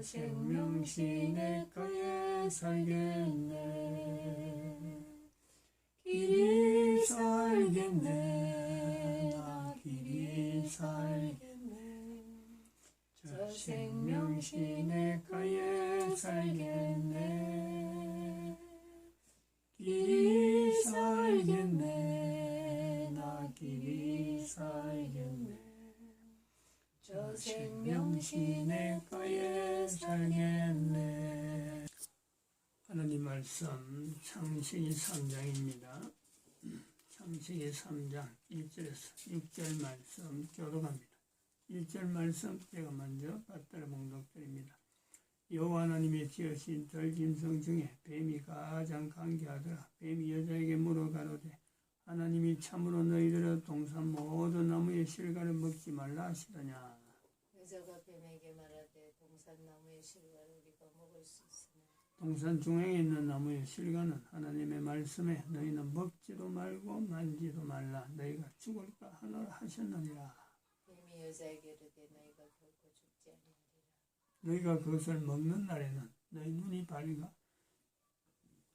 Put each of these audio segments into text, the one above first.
생명시 내가에 살겠네. 길이 살겠네. 나 길이 살겠네. 저 생명시 내가에 살겠네. 길이 살겠네. 나 길이 살겠네. 저 생명시 내가에 살겠네. 하나님 말씀 창세기 3장입니다. 창세기 3장 1절에서 6절 말씀 교독합니다. 1절 말씀 제가 먼저 받들어 봉독드립니다. 여호와 하나님이 지으신 들짐승 중에 뱀이 가장 강기하더라. 뱀이 여자에게 물어 가로되 하나님이 참으로 너희들의 동산 모든 나무의 실과를 먹지 말라 하시더냐. 여자가 뱀에게 말하되 동산 나무의 실과를 우리가 먹을 수 있으나 동산 중앙에 있는 나무의 실과는 하나님의 말씀에 너희는 먹지도 말고 만지도 말라. 너희가 죽을까 하노라 하셨느니라. 뱀이 여자에게 이르되 너희가 결코 죽지 아니하리라. 너희가 그것을 먹는 날에는 너희 눈이 밝아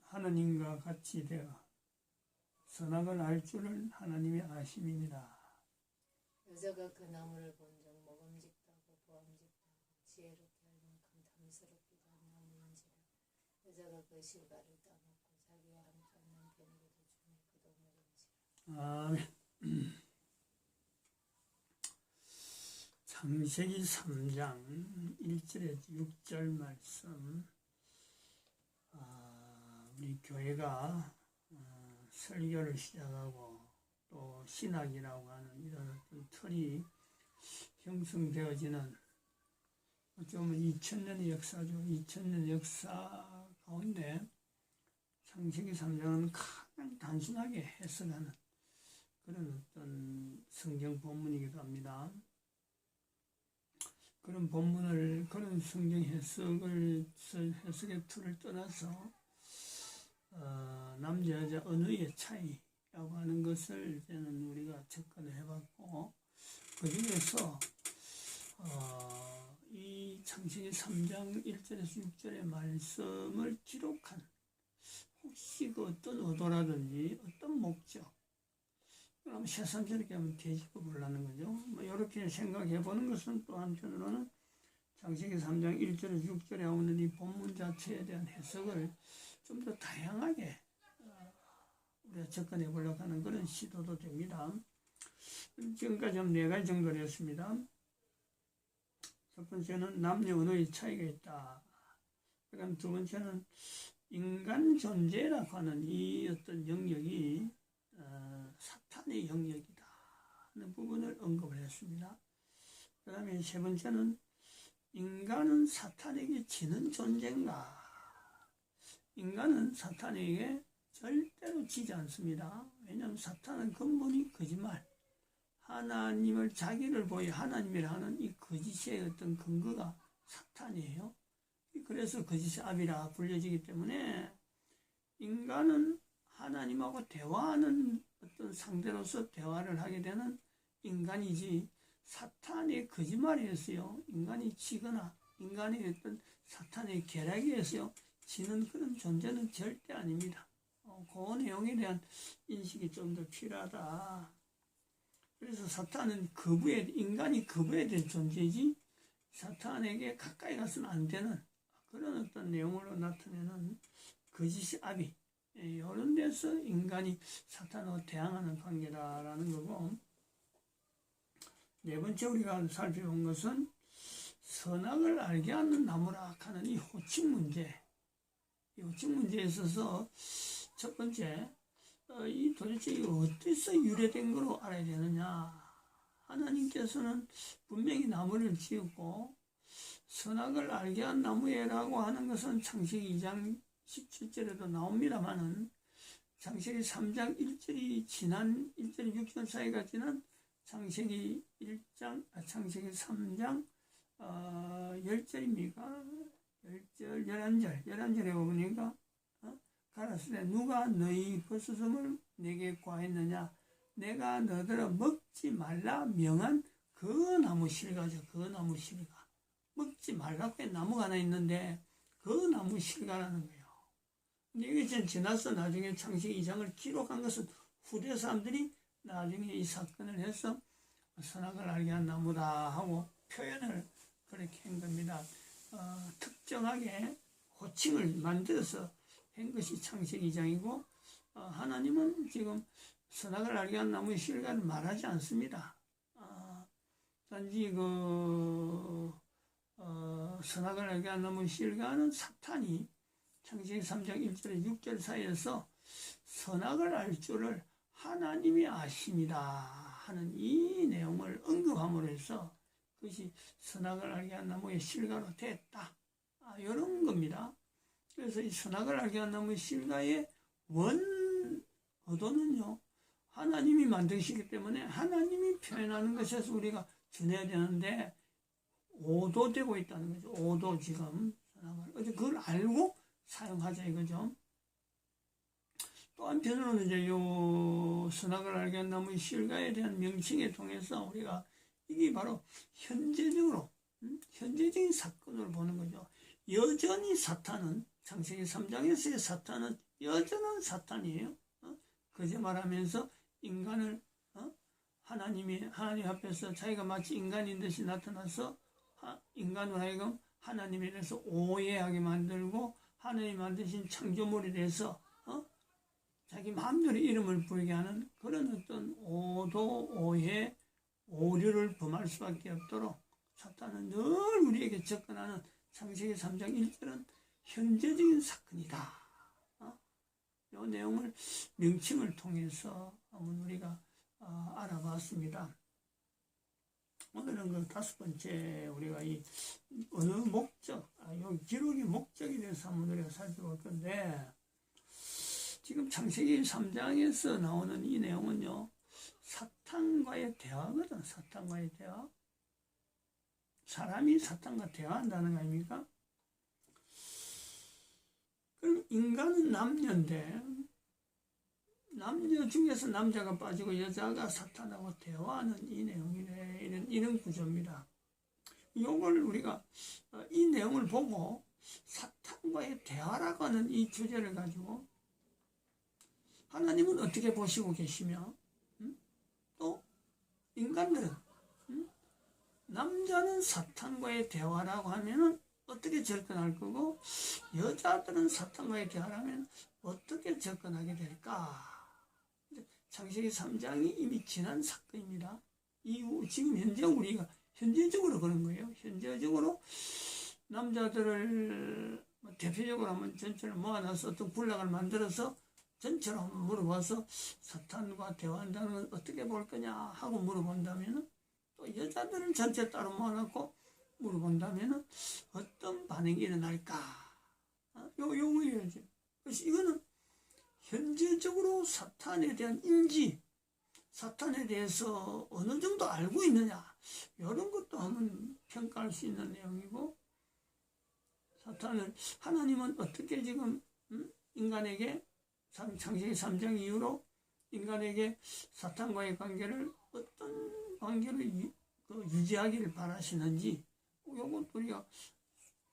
하나님과 같이 되어 선악을 알 줄을 하나님이 아심이니라. 여자가 그 나무를 본즉 먹음직도 하고 보암직도 하고 지혜롭게 할 만큼 탐스럽기도 한 나무인지라. 여자가 그 실과를 따먹고 자기와 함께한 남편에게도 주매 그도 먹은지라. 아멘. 창세기 3장 1절에서 6절 말씀. 우리 교회가 설교를 시작하고 또 신학이라고 하는 이런 어떤 틀이 형성되어지는 어쩌면 2000년의 역사죠. 2000년 역사 가운데 창세기 3장은 가장 단순하게 해석하는 그런 어떤 성경 본문이기도 합니다. 그런 본문을, 그런 성경 해석의 틀을 떠나서 남자 여자 언어의 차이라고 하는 것을 저는 우리가 접근을 해봤고, 그 중에서 이 창세기 3장 1절에서 6절의 말씀을 기록한 혹시 그 어떤 의도라든지 어떤 목적, 그럼 새삼스럽게 하면 돼지급을 하는 거죠. 뭐 이렇게 생각해 보는 것은 또 한편으로는 창세기 3장 1절에서 6절에 나오는 이 본문 자체에 대한 해석을 좀 더 다양하게 우리가 접근해 보려고 하는 그런 시도도 됩니다. 지금까지 한 4가지 정도를 했습니다. 첫 번째는 남녀 언어의 차이가 있다. 그다음 두 번째는 인간 존재라고 하는 이 어떤 영역이 사탄의 영역이다 하는 부분을 언급을 했습니다. 그 다음에 세 번째는 인간은 사탄에게 지는 존재인가? 인간은 사탄에게 절대로 지지 않습니다. 왜냐하면 사탄은 근본이 거짓말, 하나님을 자기를 보여 하나님이라 하는 이 거짓의 어떤 근거가 사탄이에요. 그래서 거짓의 아비라 불려지기 때문에 인간은 하나님하고 대화하는 어떤 상대로서 대화를 하게 되는 인간이지, 사탄의 거짓말이었어요. 인간이 지거나 인간의 어떤 사탄의 계략이었어요. 지는 그런 존재는 절대 아닙니다. 그 내용에 대한 인식이 좀 더 필요하다. 그래서 사탄은 인간이 거부해야 될 존재이지 사탄에게 가까이 가서는 안 되는 그런 어떤 내용으로 나타내는 거짓의 아비, 이런 데서 인간이 사탄하고 대항하는 관계다라는 거고, 네 번째 우리가 살펴본 것은 선악을 알게 하는 나무라 하는 이 호칭 문제. 이 호칭 문제에 있어서 첫 번째, 이 도대체 이거 어디서 유래된 거로 알아야 되느냐. 하나님께서는 분명히 나무를 지었고 선악을 알게 한 나무에라고 하는 것은 창세기 2장 17절에도 나옵니다만은 창세기 3장 1절이 지난 1절 6절 사이가 지난 창세기 3장 10절입니까? 10절, 11절에 보니까 가라사대 누가 너희 버섯을 내게 과했느냐? 내가 너더러 먹지 말라 명한 그 나무 실과죠. 그 나무 실과. 먹지 말라고 해 나무가 하나 있는데 그 나무 실과라는 거예요. 근데 이게 전 지나서 나중에 창세기 2장을 기록한 것은 후대 사람들이 나중에 이 사건을 해서 선악을 알게 한 나무다 하고 표현을 그렇게 한 겁니다. 특정하게 호칭을 만들어서 한 것이 창세기 2장이고 하나님은 지금 선악을 알게 한 나무의 실과를 말하지 않습니다. 단지 선악을 알게 한 나무의 실과는 사탄이 창세기 3장 1절 6절 사이에서 선악을 알 줄을 하나님이 아십니다 하는 이 내용을 언급함으로 해서 그것이 선악을 알게 한 나무의 실과로 됐다. 이런 겁니다. 그래서 이 선악을 알게 한 나무의 실과의 원 의도는요, 하나님이 만드시기 때문에 하나님이 표현하는 것에서 우리가 전해야 되는데 오도되고 있다는 거죠. 오도 지금 선악을 그걸 알고 사용하자 이거죠. 또 한편으로는 이제 요 선악을 알게 한 나무의 실과에 대한 명칭에 통해서 우리가 이게 바로 현재적인 사건으로 보는 거죠. 여전히 사탄은 창세기 3장에서의 사탄은 여전한 사탄이에요. 그제 말하면서 인간을 하나님 앞에서 자기가 마치 인간인 듯이 나타나서 인간으로 하여금 하나님에 대해서 오해하게 만들고 하나님 만드신 창조물에 대해서 자기 마음대로 이름을 부르게 하는 그런 어떤 오도, 오해, 오류를 범할 수밖에 없도록 사탄은 늘 우리에게 접근하는 창세기 3장 1절은 현재적인 사건이다. 이 내용을 명칭을 통해서 한번 우리가 알아봤습니다. 오늘은 그 다섯 번째 우리가 이 어느 목적, 이 기록의 목적에 대해서 한번 우리가 살펴볼 건데 지금 창세기 3장에서 나오는 이 내용은요, 사탄과의 대화거든. 사탄과의 대화. 사람이 사탄과 대화한다는 거 아닙니까? 그럼 인간은 남녀인데 남녀 중에서 남자가 빠지고 여자가 사탄하고 대화하는 이 내용이래. 이런 구조입니다. 이걸 우리가 이 내용을 보고 사탄과의 대화라고 하는 이 주제를 가지고 하나님은 어떻게 보시고 계시며 또 인간들은 남자는 사탄과의 대화라고 하면은 어떻게 접근할 거고 여자들은 사탄과의 대화라면 어떻게 접근하게 될까? 창세기 3장이 이미 지난 사건입니다. 이후 지금 현재 우리가 현재적으로 그런 거예요. 현재적으로 남자들을 대표적으로 한번 전체를 모아놔서 어떤 군락을 만들어서 전체로 한번 물어봐서 사탄과 대화한다는 건 어떻게 볼 거냐 하고 물어본다면 또 여자들은 전체 따로 모아놓고 물어본다면 어떤 반응이 일어날까? 요거예요. 그래서 이거는 현재적으로 사탄에 대한 인지, 사탄에 대해서 어느 정도 알고 있느냐 이런 것도 한번 평가할 수 있는 내용이고 사탄을 하나님은 어떻게 지금 인간에게 창세기 3장 이후로 인간에게 사탄과의 관계를 어떤 관계로 유지하기를 바라시는지 이것도 우리가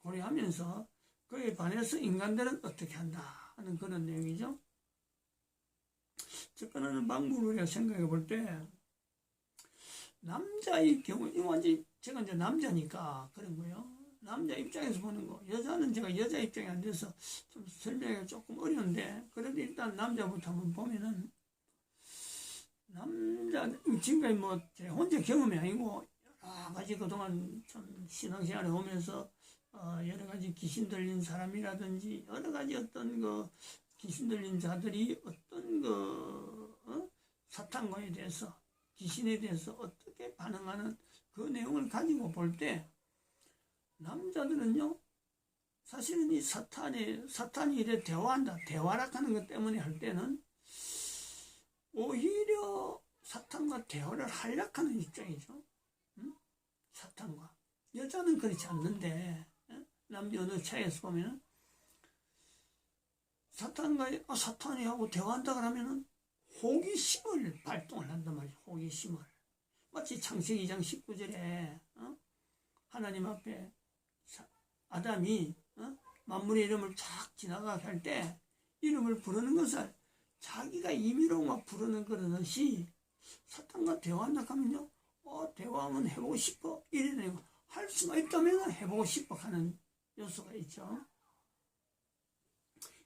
고려하면서 그에 반해서 인간들은 어떻게 한다 하는 그런 내용이죠. 접근하는 방법을 우리가 생각해 볼 때 남자의 경우 이거 완전히 제가 이제 남자니까 그런 거예요. 남자 입장에서 보는 거. 여자는 제가 여자 입장이 안 돼서 좀 설명하기가 조금 어려운데 그래도 일단 남자부터 한번 보면은 남자 지금까지 뭐 제 혼자 경험이 아니고 여러 가지 그동안 참 신앙생활을 하면서 여러 가지 귀신 들린 사람이라든지 여러 가지 어떤 그 귀신 들린 자들이 어떤 사탄과에 대해서 귀신에 대해서 어떻게 반응하는 그 내용을 가지고 볼 때 남자들은요 사실은 이 사탄이 이래 대화한다 대화락하는 것 때문에 할 때는 오히려 사탄과 대화를 하려하는 입장이죠. 사탄과 여자는 그렇지 않는데 남녀 어느 차이에서 보면은 사탄이 하고 대화한다 그러면은 호기심을 발동을 한단 말이죠. 호기심을 마치 창세기 2장 19절에 하나님 앞에 아담이 만물의 이름을 쫙 지나가게 할 때 이름을 부르는 것을 자기가 임의로 막 부르는 그러듯이 사탄과 대화한다 하면요, 대화하면 해보고 싶어 이래는 할 수가 있다면 해보고 싶어 하는 요소가 있죠.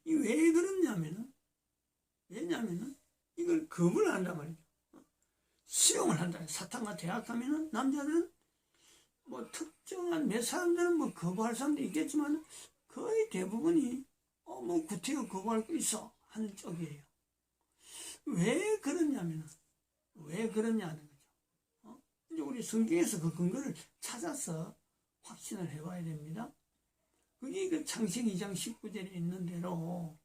이 왜 그러냐면은, 왜냐면은 이걸 겁을 한단 말이죠. 수용을 한다. 사탄과 대화하면은 남자들은 뭐 특정한 몇 사람들은 뭐 거부할 사람도 있겠지만 거의 대부분이 뭐 구태여 거부할 거 있어 하는 쪽이에요. 왜 그러냐면은, 왜 그러냐는 거죠. 이제 우리 성경에서 그 근거를 찾아서 확신을 해봐야 됩니다. 그게 그 창세기 2장 19절에 있는 대로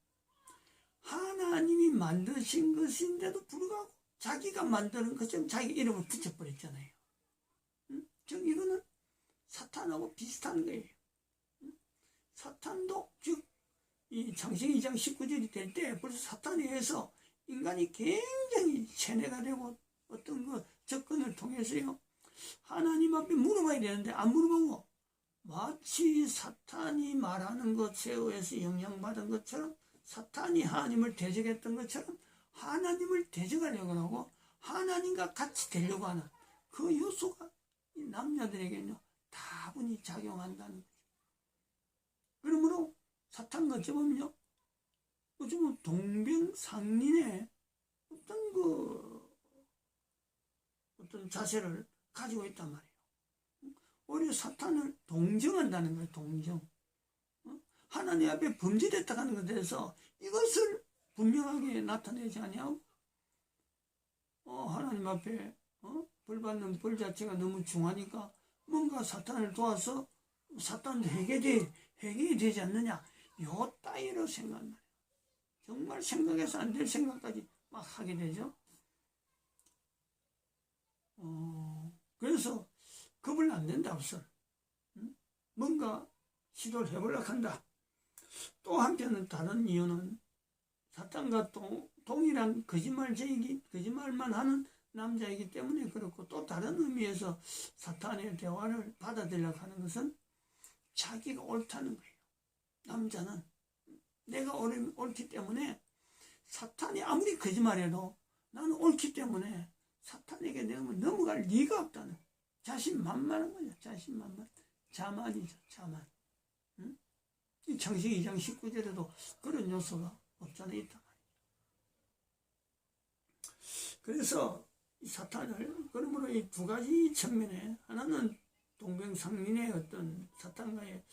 하나님이 만드신 것인데도 불구하고 자기가 만드는 것처럼 자기 이름을 붙여버렸잖아요. 즉 이거는 사탄하고 비슷한 거예요. 사탄도 즉 이 창세기 2장 19절이 될 때 벌써 사탄에 의해서 인간이 굉장히 세뇌가 되고 어떤 그 접근을 통해서요, 하나님 앞에 물어봐야 되는데 안 물어보고 마치 사탄이 말하는 것에 의해서 영향받은 것처럼, 사탄이 하나님을 대적했던 것처럼 하나님을 대적하려고 하고 하나님과 같이 되려고 하는 그 요소가 이 남자들에게는요 다분히 작용한다는 거죠. 그러므로 사탄과 어쩌면요, 요즘은 동병상련의 어떤 자세를 가지고 있단 말이에요. 오히려 사탄을 동정한다는 거예요. 동정. 하나님 앞에 범죄됐다 하는 것에 대해서 이것을 분명하게 나타내지 아니하고 하나님 앞에 벌 받는 벌 자체가 너무 중하니까 뭔가 사탄을 도와서 사탄도 해결이 되지 않느냐, 요 따위로 생각한다. 정말 생각해서 안 될 생각까지 막 하게 되죠. 그래서 겁을 안 낸다 없어. 뭔가 시도를 해보려고 한다. 또 한편은 다른 이유는 사탄과 동일한 거짓말만 하는 남자이기 때문에 그렇고, 또 다른 의미에서 사탄의 대화를 받아들이려고 하는 것은 자기가 옳다는 거예요. 남자는 내가 옳기 때문에 사탄이 아무리 거짓말해도 나는 옳기 때문에 사탄에게 넘어갈 리가 없다는, 자신만만한 거죠. 자신만만. 자만이죠. 자만. 이 창세기 2장 19절에도 그런 요소가 없잖아 있단 말이에요. 그래서 이 사탄을, 그러므로 이 두 가지 측면에, 하나는 동병상련의 어떤 사탄과의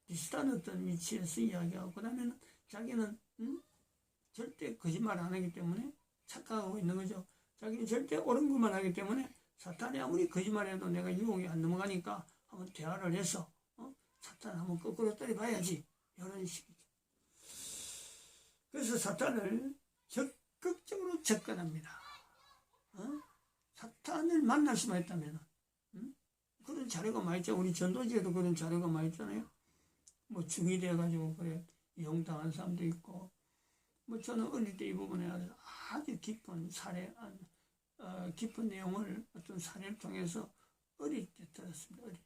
비슷한 어떤 위치에서 이야기하고, 그 다음에는 자기는 절대 거짓말 안 하기 때문에 착각하고 있는 거죠. 자기는 절대 옳은 것만 하기 때문에 사탄이 아무리 거짓말해도 내가 유혹이 안 넘어가니까 한번 대화를 해서 사탄 한번 거꾸로 때려봐야지, 이런 식이죠. 그래서 사탄을 적극적으로 접근합니다. 사탄을 만날 수만 있다면 그런 자료가 많이 있죠. 우리 전도지에도 그런 자료가 많이 있잖아요. 뭐 중이 돼가지고 그래 이용당한 사람도 있고, 뭐 저는 어릴 때 이 부분에 아주 깊은 사례, 깊은 내용을 어떤 사례를 통해서 어릴 때 들었습니다. 어릴 때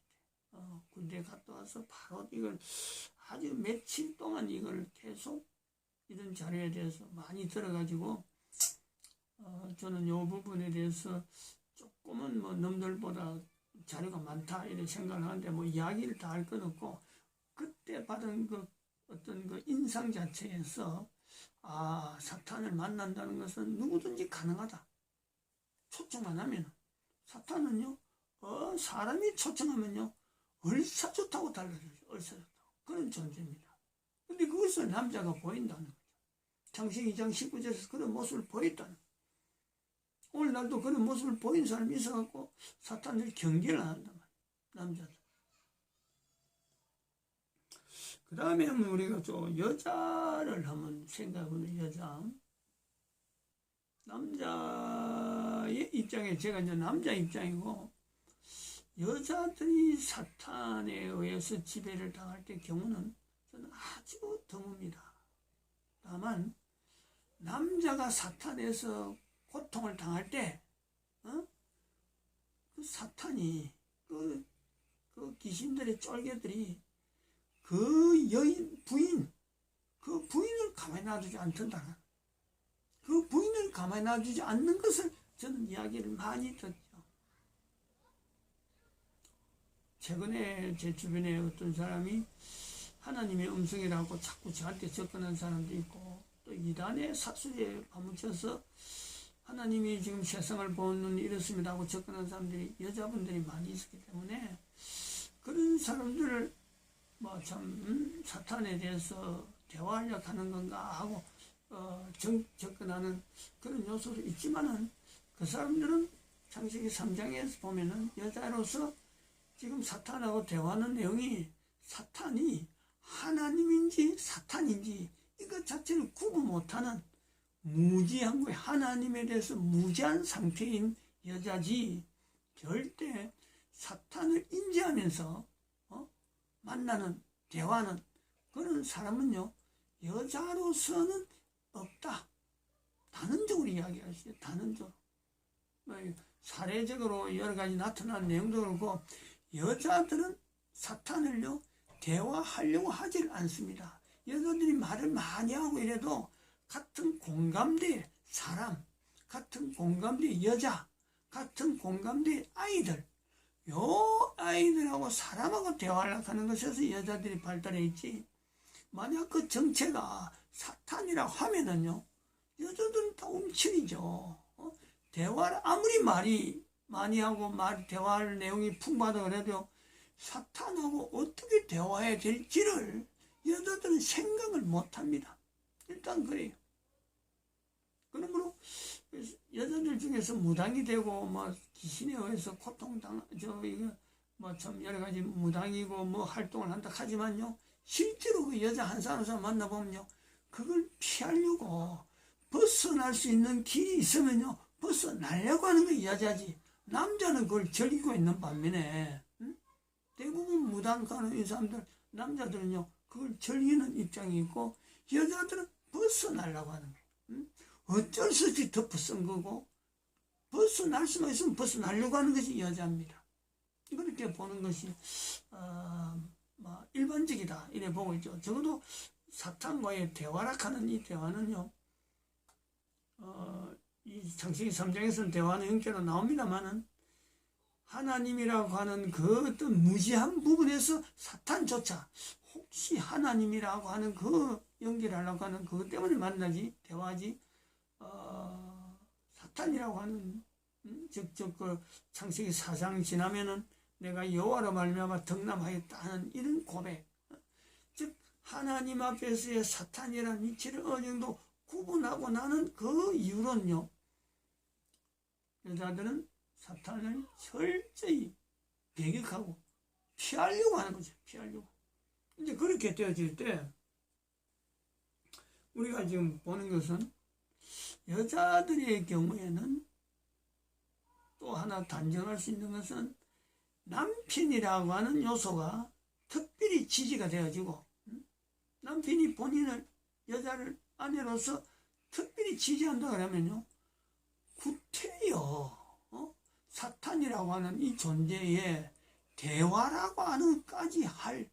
군대 갔다 와서 바로 이걸 아주 며칠 동안 이걸 계속 이런 자료에 대해서 많이 들어가지고 저는 이 부분에 대해서 조금은 뭐 남들보다 자료가 많다 이런 생각을 하는데, 뭐 이야기를 다 할 건 없고, 그때 받은 그 어떤 그 인상 자체에서 사탄을 만난다는 것은 누구든지 가능하다. 초청만 하면. 사탄은요 사람이 초청하면요 얼싸좋다고 달라져요. 얼싸좋다고. 그런 존재입니다. 근데 그것을 남자가 보인다는 거죠. 창세기 2장 19절에서 그런 모습을 보였다는 거죠. 오늘날도 그런 모습을 보인 사람이 있어갖고 사탄들이 경계를 안 한단 말이에요. 남자들. 그 다음에 우리가 좀 여자를 한번 생각해보면, 남자의 입장에, 제가 이제 남자 입장이고, 여자들이 사탄에 의해서 지배를 당할 때 경우는 저는 아주 드뭅니다. 다만 남자가 사탄에서 고통을 당할 때 그 사탄이 그 귀신들의 쫄개들이 그 여인, 부인, 그 부인을 가만히 놔두지 않던다. 그 부인을 가만히 놔두지 않는 것을 저는 이야기를 많이 듣죠. 최근에 제 주변에 어떤 사람이 하나님의 음성이라고 자꾸 저한테 접근한 사람도 있고, 또 이단의 사수에 파묻혀서 하나님이 지금 세상을 보는 눈이 이렇습니다 하고 접근한 사람들이, 여자분들이 많이 있었기 때문에 그런 사람들을 뭐 참 사탄에 대해서 대화하려고 하는 건가 하고 접근하는 그런 요소도 있지만은, 그 사람들은 창세기 3장에서 보면은 여자로서 지금 사탄하고 대화하는 내용이 사탄이 하나님인지 사탄인지 이것 자체를 구분 못하는 무지한 거예요. 하나님에 대해서 무지한 상태인 여자지, 절대 사탄을 인지하면서 만나는, 대화하는 그런 사람은요, 여자로서는 없다. 단언적으로 이야기하시죠. 단언적으로. 사례적으로 여러 가지 나타난 내용도 그렇고, 여자들은 사탄을요, 대화하려고 하질 않습니다. 여자들이 말을 많이 하고 이래도 같은 공감대의 사람, 같은 공감대의 여자, 같은 공감대의 아이들, 요 아이들하고 사람하고 대화하려고 하는 것에서 여자들이 발달해 있지, 만약 그 정체가 사탄이라고 하면은요, 여자들은 다 움츠리죠. 대화를 아무리 말이 많이 하고 대화할 내용이 풍부하다 그래도 사탄하고 어떻게 대화해야 될지를 여자들은 생각을 못합니다. 일단 그래요. 그러므로 여자들 중에서 무당이 되고 뭐 귀신에 의해서 고통당 이거 뭐 참 여러 가지 무당이고 뭐 활동을 한다 하지만요, 실제로 그 여자 한 사람 만나보면요, 그걸 피하려고 벗어날 수 있는 길이 있으면요, 벗어나려고 하는 게 여자지, 남자는 그걸 즐기고 있는 반면에 대부분 무당 가는 이 사람들, 남자들은요 그걸 즐기는 입장이 있고, 여자들은 벗어나려고 하는 거예요. 어쩔 수 없이 덮어 쓴 거고, 벗어날 수만 있으면 벗어나려고 하는 것이 여자입니다. 그렇게 보는 것이 일반적이다 이래 보고 있죠. 적어도 사탄과의 대화락하는 이 대화는요, 이 창세기 3장에서는 대화는 형태로 나옵니다만은, 하나님이라고 하는 그 어떤 무지한 부분에서 사탄조차 혹시 하나님이라고 하는 그 연결하려고 하는 그것 때문에 만나지, 대화하지, 사탄이라고 하는 즉 그 창세기 4장 지나면은 내가 여호와로 말미암아 덕남하였다는 이런 고백, 즉 하나님 앞에서의 사탄이라는 위치를 어느 정도 구분하고 나는 그 이유로는요, 여자들은 사탄을 철저히 배격하고 피하려고 하는 거죠. 피하려고. 이제 그렇게 되어질 때 우리가 지금 보는 것은, 여자들의 경우에는 또 하나 단정할 수 있는 것은, 남편이라고 하는 요소가 특별히 지지가 되어지고, 남편이 본인을, 여자를 아내로서 특별히 지지한다 그러면요, 구태여 사탄이라고 하는 이 존재에 대화라고 하는 것까지 할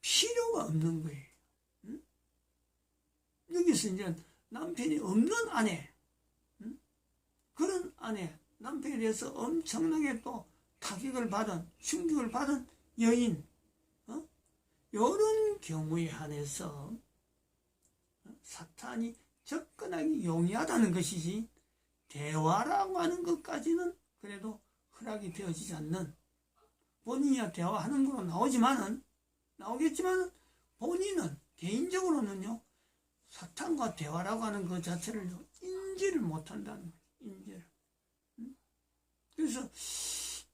필요가 없는 거예요. 여기서 이제 남편이 없는 아내, 그런 아내, 남편에 대해서 엄청나게 또 타격을 받은, 충격을 받은 여인, 이런 경우에 한해서 사탄이 접근하기 용이하다는 것이지, 대화라고 하는 것까지는 그래도 허락이 되어지지 않는, 본인이야 대화하는 거로 나오겠지만 본인은 개인적으로는요, 사탄과 대화라고 하는 것 자체를 인지를 못한다는 거예요. 인지를. 그래서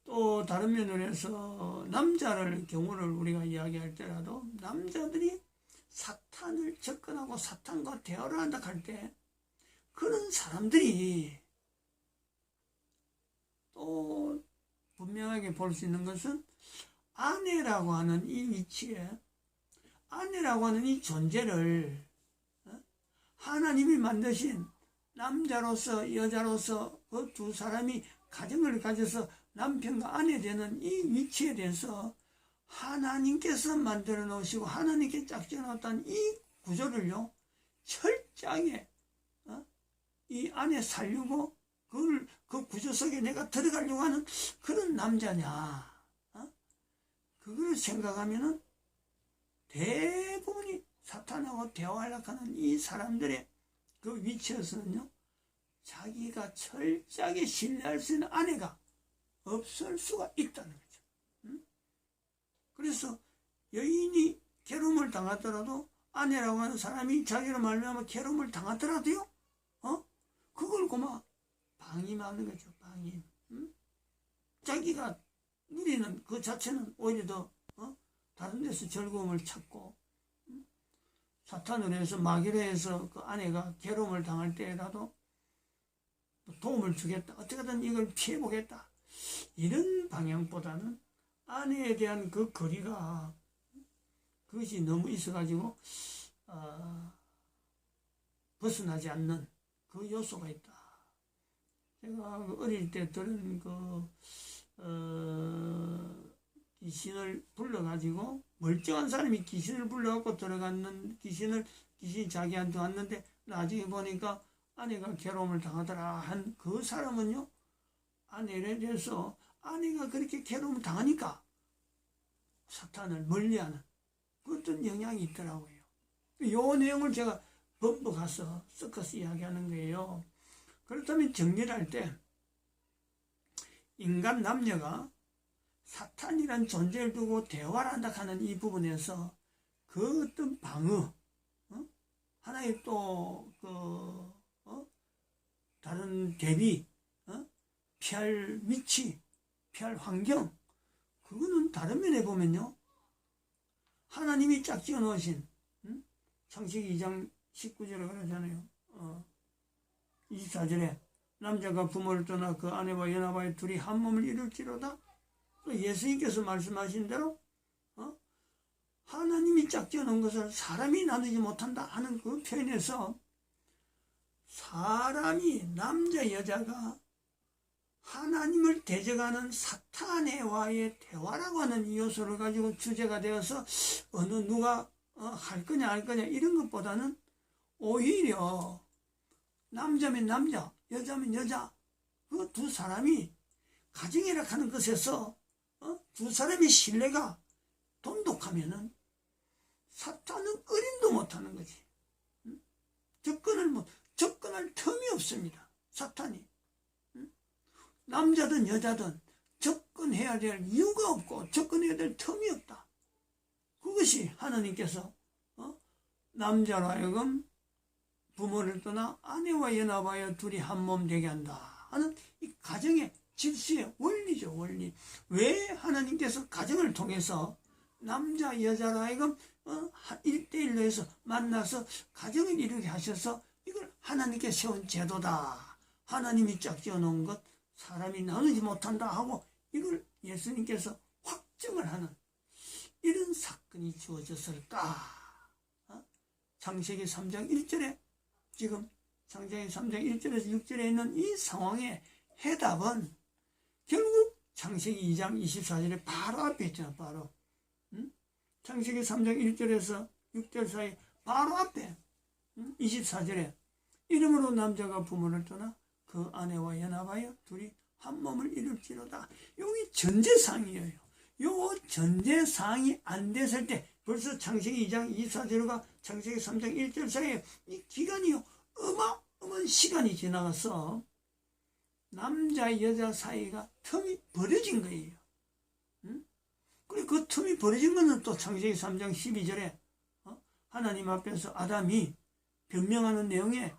또 다른 면으로 해서 남자를 경우를 우리가 이야기할 때라도, 남자들이 사탄을 접근하고 사탄과 대화를 한다 할 때, 그런 사람들이 또 분명하게 볼 수 있는 것은, 아내라고 하는 이 위치에, 아내라고 하는 이 존재를 하나님이 만드신 남자로서 여자로서 그 두 사람이 가정을 가져서 남편과 아내 되는 이 위치에 대해서 하나님께서 만들어 놓으시고 하나님께 짝지어 놓았다는 이 구조를요 철저하게 이 안에 살리고 그 구조 속에 내가 들어가려고 하는 그런 남자냐 그걸 생각하면은 대부분이 사탄하고 대화하려고 하는 이 사람들의 그 위치에서는요 자기가 철저하게 신뢰할 수 있는 아내가 없을 수가 있다는 거죠. 그래서 여인이 괴로움을 당하더라도 아내라고 하는 사람이 자기로 말미암아 괴로움을 당하더라도요 그걸 고마 방임하는 거죠. 방임. 자기가 누리는 그 자체는 오히려 더 다른 데서 즐거움을 찾고 사탄으로 해서 마귀로 해서 그 아내가 괴로움을 당할 때라도 도움을 주겠다. 어떻게든 이걸 피해보겠다. 이런 방향보다는 아내에 대한 그 거리가 그것이 너무 있어가지고 벗어나지 않는 그 요소가 있다. 제가 어릴 때 들은 귀신을 불러가지고 멀쩡한 사람이 귀신을 불러갖고 들어갔는 귀신이 자기한테 왔는데 나중에 보니까 아내가 괴로움을 당하더라 한 그 사람은요 아내에 대해서 아내가 그렇게 괴로움을 당하니까 사탄을 멀리하는 그 어떤 영향이 있더라고요. 요 내용을 제가 번복해서 섞어서 이야기하는 거예요. 그렇다면 정리를 할 때 인간 남녀가 사탄이란 존재를 두고 대화를 한다 하는 이 부분에서 그 어떤 방어 하나의 또 다른 대비 피할 위치 피할 환경 그거는 다른 면에 보면요 하나님이 짝지어 놓으신 창세기 2장 19절에 그러잖아요. 24절에 남자가 부모를 떠나 그 아내와 연합하여 둘이 한 몸을 이룰지로다. 또 예수님께서 말씀하신 대로 하나님이 짝지어 놓은 것을 사람이 나누지 못한다 하는 그 표현에서 사람이 남자 여자가 하나님을 대적하는 사탄과의 대화라고 하는 이 요소를 가지고 주제가 되어서 어느 누가 할 거냐 할 거냐 이런 것보다는 오히려 남자면 남자 여자면 여자 그 두 사람이 가정이라 하는 것에서 두 사람의 신뢰가 돈독하면은 사탄은 어림도 못하는 거지. 접근할 틈이 없습니다. 사탄이. 남자든 여자든 접근해야 될 이유가 없고 접근해야 될 틈이 없다. 그것이 하나님께서 남자로 하여금 부모를 떠나 아내와 연합하여 둘이 한 몸 되게 한다 하는 이 가정의 질서의 원리죠. 원리. 왜 하나님께서 가정을 통해서 남자 여자로 하여금 1대1로 해서 만나서 가정을 이루게 하셔서 이걸 하나님께 세운 제도다. 하나님이 짝지어 놓은 것 사람이 나누지 못한다 하고 이걸 예수님께서 확정을 하는 이런 사건이 주어졌을까. 창세기 3장 1절에 지금 창세기 3장 1절에서 6절에 있는 이 상황의 해답은 결국 창세기 2장 24절에 바로 앞에 있잖아. 바로 창세기 3장 1절에서 6절 사이 바로 앞에 24절에 이름으로 남자가 부모를 떠나 그 아내와 연합하여 둘이 한 몸을 이룰지로다. 여기 전제상이에요. 요 전제상이 안 됐을 때 벌써 창세기 2장 24절과 창세기 3장 1절 사이에 이 기간이요 어마어마한 시간이 지나가서 남자 여자 사이가 틈이 벌어진 거예요. 그리고 그 틈이 벌어진 거는 또 창세기 3장 12절에 하나님 앞에서 아담이 변명하는 내용에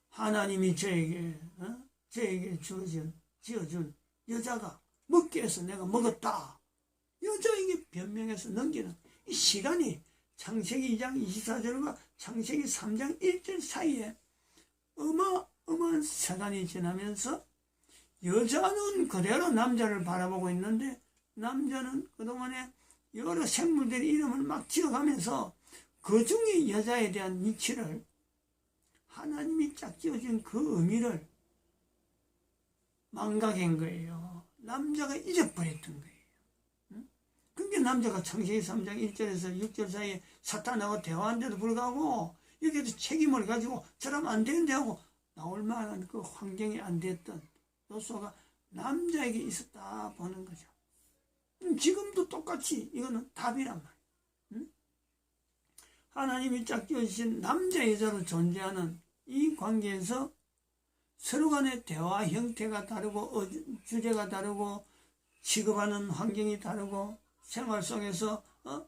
하나님이 저에게 지어준 여자가 먹게 해서 내가 먹었다. 여자에게 변명해서 넘기는 이 시간이 창세기 2장 24절과 창세기 3장 1절 사이에 어마어마한 시간이 지나면서 여자는 그대로 남자를 바라보고 있는데 남자는 그동안에 여러 생물들의 이름을 막 지어가면서 그 중에 여자에 대한 위치를 하나님이 짝지어준 그 의미를 망각한 거예요. 남자가 잊어버렸던 거예요. 그게 남자가 창세기 3장 1절에서 6절 사이에 사탄하고 대화한데도 불구하고 여기에도 책임을 가지고 저러면 안 되는데 하고 나올 만한 그 환경이 안 됐던 요소가 남자에게 있었다 보는 거죠. 지금도 똑같이 이거는 답이란 말이에요. 하나님이 짝 지어주신 남자 여자로 존재하는 이 관계에서 서로 간의 대화 형태가 다르고 주제가 다르고 취급하는 환경이 다르고 생활 속에서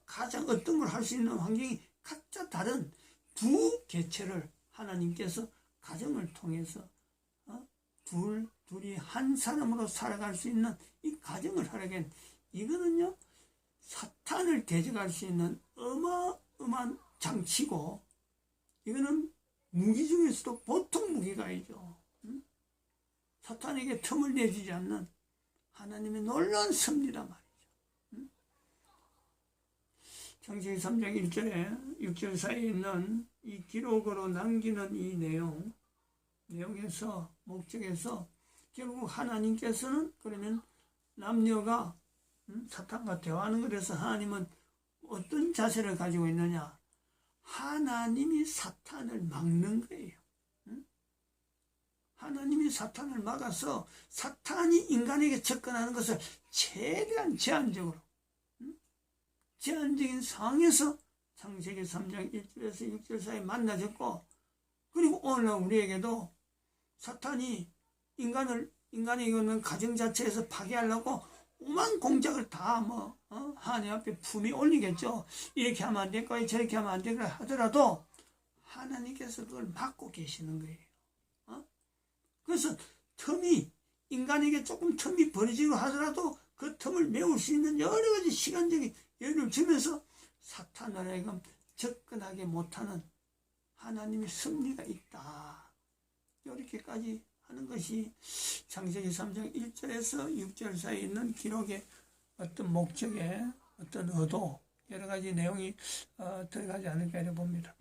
가장 어떤 걸 할 수 있는 환경이 각자 다른 두 개체를 하나님께서 가정을 통해서 둘이 한 사람으로 살아갈 수 있는 이 가정을 하려면 이거는요 사탄을 대적할 수 있는 어마어마한 장치고 이거는 무기 중에서도 보통 무기가 아니죠. 사탄에게 틈을 내주지 않는 하나님의 놀라운 섭리란 말이죠. 창세기 3장 1절에 6절 사이에 있는 이 기록으로 남기는 이 내용에서 목적에서 결국 하나님께서는 그러면 남녀가 사탄과 대화하는 것에서 하나님은 어떤 자세를 가지고 있느냐? 하나님이 사탄을 막는 거예요. 하나님이 사탄을 막아서 사탄이 인간에게 접근하는 것을 최대한 제한적인 상황에서 창세기 3장 1절에서 6절 사이에 만나졌고 그리고 오늘날 우리에게도 사탄이 인간의 이거는 가정 자체에서 파괴하려고 오만 공작을 다 하나님 앞에 품위 올리겠죠. 이렇게 하면 안 될 거야 저렇게 하면 안 될 거야 하더라도 하나님께서 그걸 막고 계시는 거예요. 그래서 인간에게 조금 틈이 벌어지고 하더라도 그 틈을 메울 수 있는 여러 가지 시간적인 여유를 주면서 사탄을 하여금 접근하게 못하는 하나님의 섭리가 있다. 이렇게까지 하는 것이 창세기 3장 1절에서 6절 사이에 있는 기록의 어떤 목적의 어떤 의도 여러 가지 내용이 들어가지 않을까 봅니다.